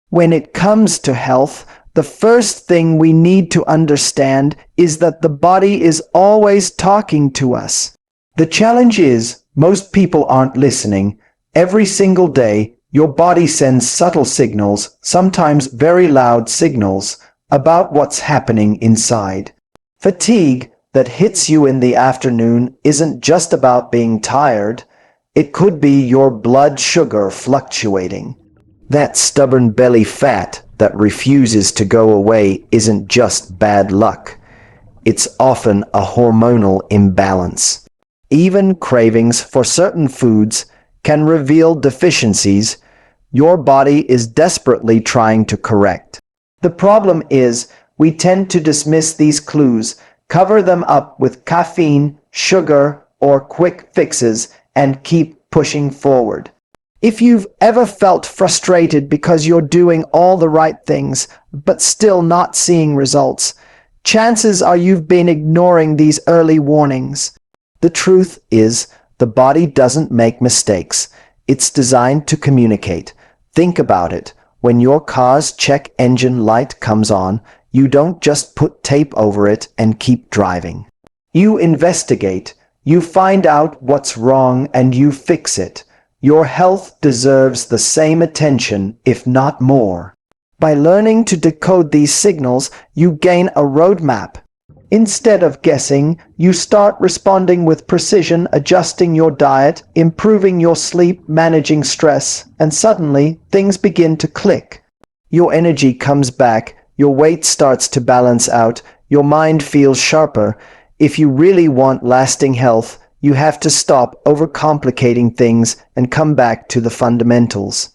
When it comes to health, the first thing we need to understand is that the body is always talking to us. The challenge is, most people aren't listening. Every single day, your body sends subtle signals, sometimes very loud signals, about what's happening inside. Fatigue that hits you in the afternoon isn't just about being tired. It could be your blood sugar fluctuating. That stubborn belly fat that refuses to go away isn't just bad luck. It's often a hormonal imbalance. Even cravings for certain foods can reveal deficiencies your body is desperately trying to correct. The problem is, we tend to dismiss these clues, cover them up with caffeine, sugar, or quick fixes, and keep pushing forward. If you've ever felt frustrated because you're doing all the right things, but still not seeing results, chances are you've been ignoring these early warnings. The truth is, the body doesn't make mistakes. It's designed to communicate. Think about it. When your car's check engine light comes on, you don't just put tape over it and keep driving. You investigate. You find out what's wrong and you fix it. Your health deserves the same attention, if not more. By learning to decode these signals, you gain a roadmap. Instead of guessing, you start responding with precision, adjusting your diet, improving your sleep, managing stress, and suddenly things begin to click. Your energy comes back, your weight starts to balance out, your mind feels sharper. If you really want lasting health, you have to stop overcomplicating things and come back to the fundamentals.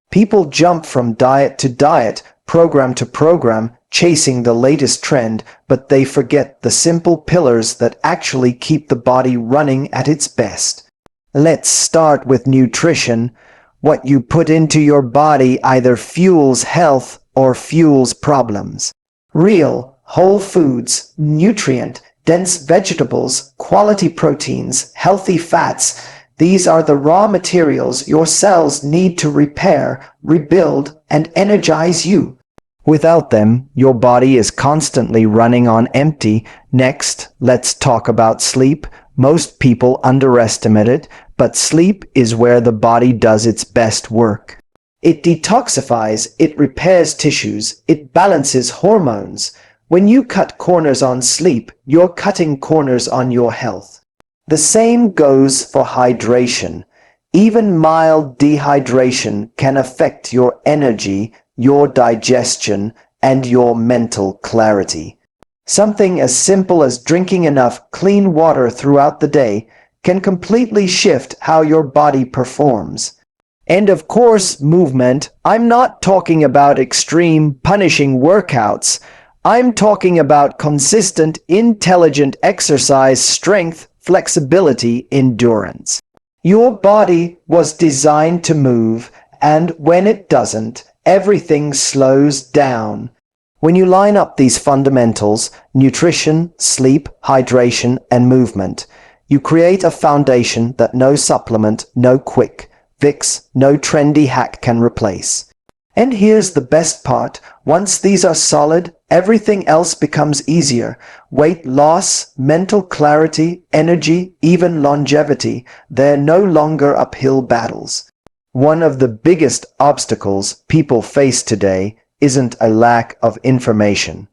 People jump from diet to diet, program to program, chasing the latest trend, but they forget the simple pillars that actually keep the body running at its best. Let's start with nutrition. What you put into your body either fuels health or fuels problems. Real, whole foods, nutrient-dense vegetables, quality proteins, healthy fats, these are the raw materials your cells need to repair, rebuild, and energize you. Without them, your body is constantly running on empty. Next, let's talk about sleep. Most people underestimate it, but sleep is where the body does its best work. It detoxifies, it repairs tissues, it balances hormones. When you cut corners on sleep, you're cutting corners on your health. The same goes for hydration. Even mild dehydration can affect your energy, your digestion, and your mental clarity. Something as simple as drinking enough clean water throughout the day can completely shift how your body performs. And of course, movement. I'm not talking about extreme, punishing workouts. I'm talking about consistent, intelligent exercise, strength, flexibility, endurance. Your body was designed to move, and when it doesn't, everything slows down. When you line up these fundamentals, nutrition, sleep, hydration, and movement, you create a foundation that no supplement, no quick fix, no trendy hack can replace. And here's the best part. Once these are solid, everything else becomes easier. Weight loss, mental clarity, energy, even longevity, they're no longer uphill battles. One of the biggest obstacles people face today isn't a lack of information.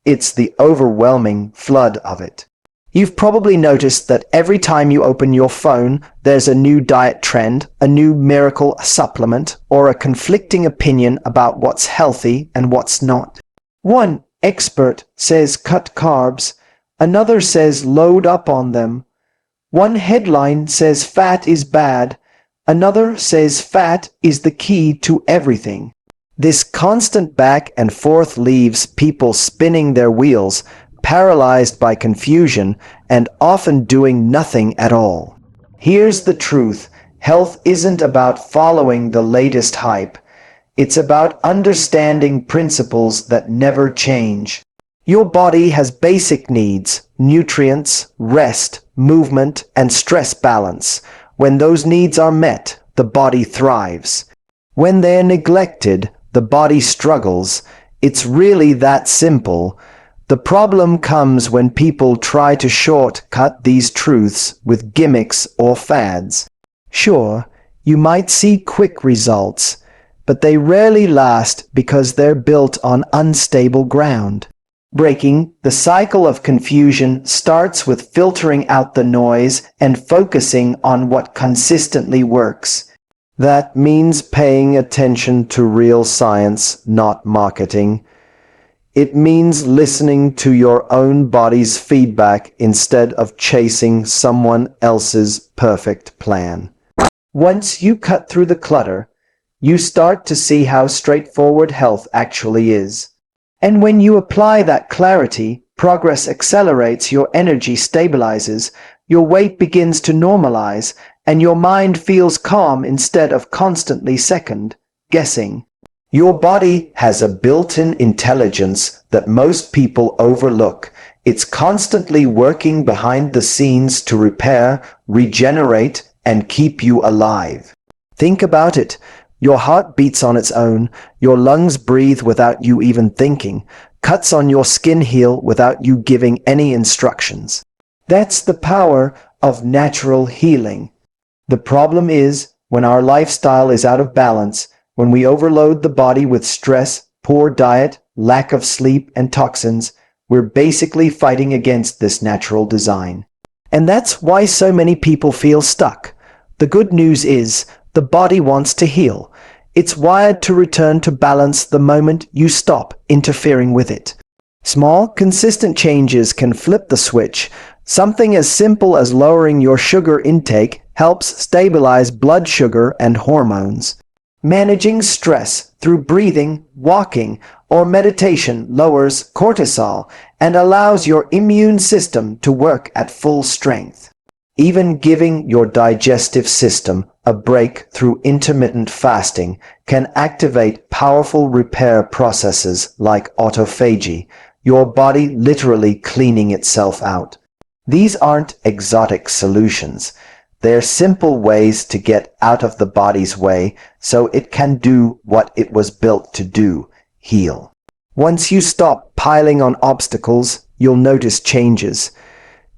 It's the overwhelming flood of it. You've probably noticed that every time you open your phone, there's a new diet trend, a new miracle supplement, or a conflicting opinion about what's healthy and what's not. One expert says cut carbs, another says load up on them. One headline says fat is bad, another says fat is the key to everything. This constant back and forth leaves people spinning their wheels, paralyzed by confusion, and often doing nothing at all. Here's the truth. Health isn't about following the latest hype. It's about understanding principles that never change. Your body has basic needs: nutrients, rest, movement, and stress balance. When those needs are met, the body thrives. When they're neglected, the body struggles. It's really that simple. The problem comes when people try to shortcut these truths with gimmicks or fads. Sure, you might see quick results, but they rarely last because they're built on unstable ground. Breaking the cycle of confusion starts with filtering out the noise and focusing on what consistently works. That means paying attention to real science, not marketing. It means listening to your own body's feedback instead of chasing someone else's perfect plan. Once you cut through the clutter, you start to see how straightforward health actually is. And when you apply that clarity, progress accelerates, your energy stabilizes, your weight begins to normalize, and your mind feels calm instead of constantly second guessing. Your body has a built-in intelligence that most people overlook. It's constantly working behind the scenes to repair, regenerate, and keep you alive. Think about it. Your heart beats on its own, your lungs breathe without you even thinking, cuts on your skin heal without you giving any instructions. That's the power of natural healing. The problem is, when our lifestyle is out of balance, when we overload the body with stress, poor diet, lack of sleep, and toxins, we're basically fighting against this natural design. And that's why so many people feel stuck. The good news is, the body wants to heal. It's wired to return to balance the moment you stop interfering with it. Small, consistent changes can flip the switch. Something as simple as lowering your sugar intake helps stabilize blood sugar and hormones. Managing stress through breathing, walking, or meditation lowers cortisol and allows your immune system to work at full strength. Even giving your digestive system a break through intermittent fasting can activate powerful repair processes like autophagy, your body literally cleaning itself out. These aren't exotic solutions. They're simple ways to get out of the body's way so it can do what it was built to do, heal. Once you stop piling on obstacles, you'll notice changes.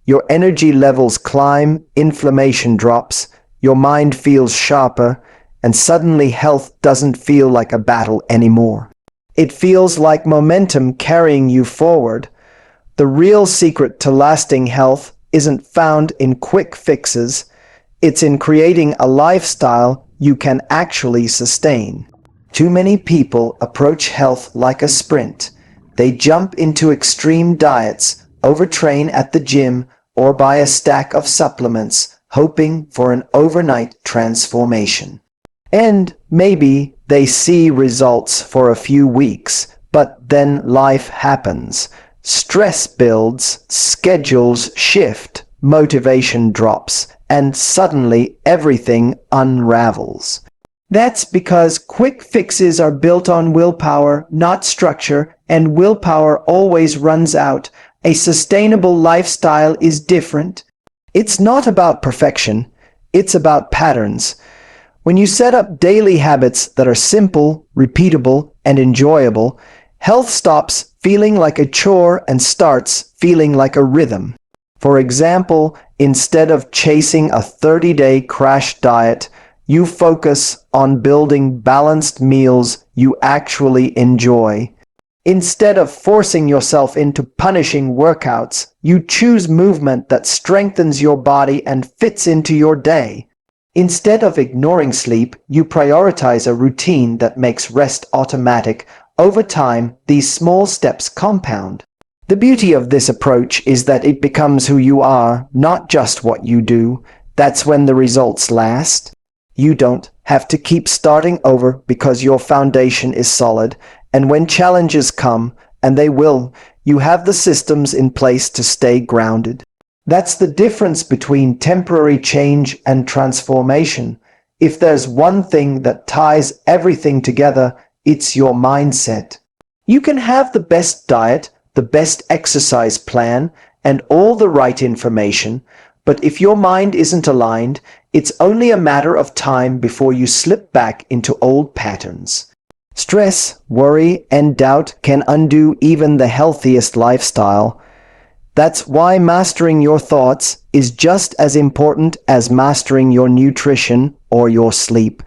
Your energy levels climb, inflammation drops, your mind feels sharper, and suddenly health doesn't feel like a battle anymore. It feels like momentum carrying you forward. The real secret to lasting health isn't found in quick fixes. It's in creating a lifestyle you can actually sustain. Too many people approach health like a sprint. They jump into extreme diets, overtrain at the gym, or buy a stack of supplements, hoping for an overnight transformation. And maybe they see results for a few weeks, but then life happens. Stress builds, schedules shift, motivation drops, and suddenly everything unravels. That's because quick fixes are built on willpower, not structure, and willpower always runs out. A sustainable lifestyle is different. It's not about perfection, it's about patterns. When you set up daily habits that are simple, repeatable, and enjoyable, health stops feeling like a chore and starts feeling like a rhythm. For example, instead of chasing a 30-day crash diet, you focus on building balanced meals you actually enjoy. Instead of forcing yourself into punishing workouts, you choose movement that strengthens your body and fits into your day. Instead of ignoring sleep, you prioritize a routine that makes rest automatic. Over time, these small steps compound. The beauty of this approach is that it becomes who you are, not just what you do. That's when the results last. You don't have to keep starting over because your foundation is solid. And when challenges come, and they will, you have the systems in place to stay grounded. That's the difference between temporary change and transformation. If there's one thing that ties everything together, it's your mindset. You can have the best diet, the best exercise plan, and all the right information, but if your mind isn't aligned, it's only a matter of time before you slip back into old patterns. Stress, worry, and doubt can undo even the healthiest lifestyle. That's why mastering your thoughts is just as important as mastering your nutrition or your sleep.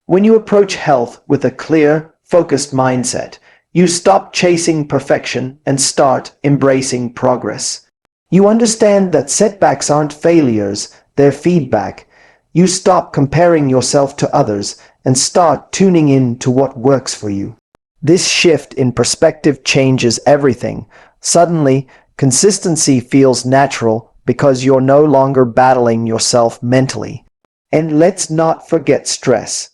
When you approach health with a clear, focused mindset, you stop chasing perfection and start embracing progress. You understand that setbacks aren't failures, they're feedback. You stop comparing yourself to others and start tuning in to what works for you. This shift in perspective changes everything. Suddenly, consistency feels natural because you're no longer battling yourself mentally. And let's not forget stress.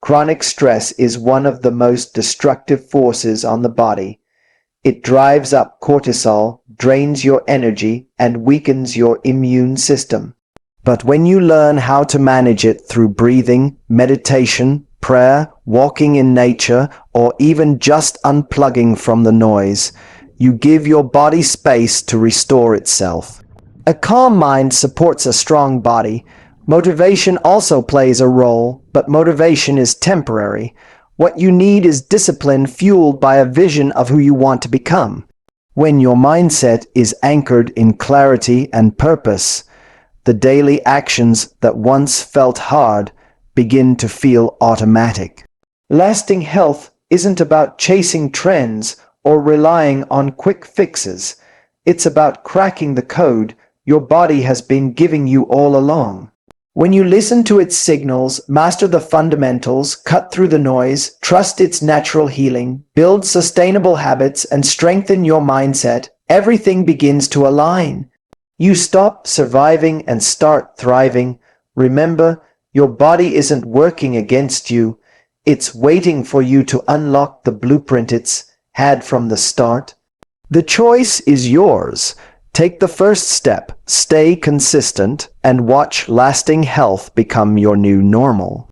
Chronic stress is one of the most destructive forces on the body. It drives up cortisol, drains your energy, and weakens your immune system. But when you learn how to manage it through breathing, meditation, prayer, walking in nature, or even just unplugging from the noise, you give your body space to restore itself. A calm mind supports a strong body. Motivation also plays a role, but motivation is temporary. What you need is discipline fueled by a vision of who you want to become. When your mindset is anchored in clarity and purpose, the daily actions that once felt hard begin to feel automatic. Lasting health isn't about chasing trends or relying on quick fixes. It's about cracking the code your body has been giving you all along. When you listen to its signals, master the fundamentals, cut through the noise, trust its natural healing, build sustainable habits, and strengthen your mindset, everything begins to align. You stop surviving and start thriving. Remember, your body isn't working against you. It's waiting for you to unlock the blueprint it's had from the start. The choice is yours. Take the first step, stay consistent, and watch lasting health become your new normal.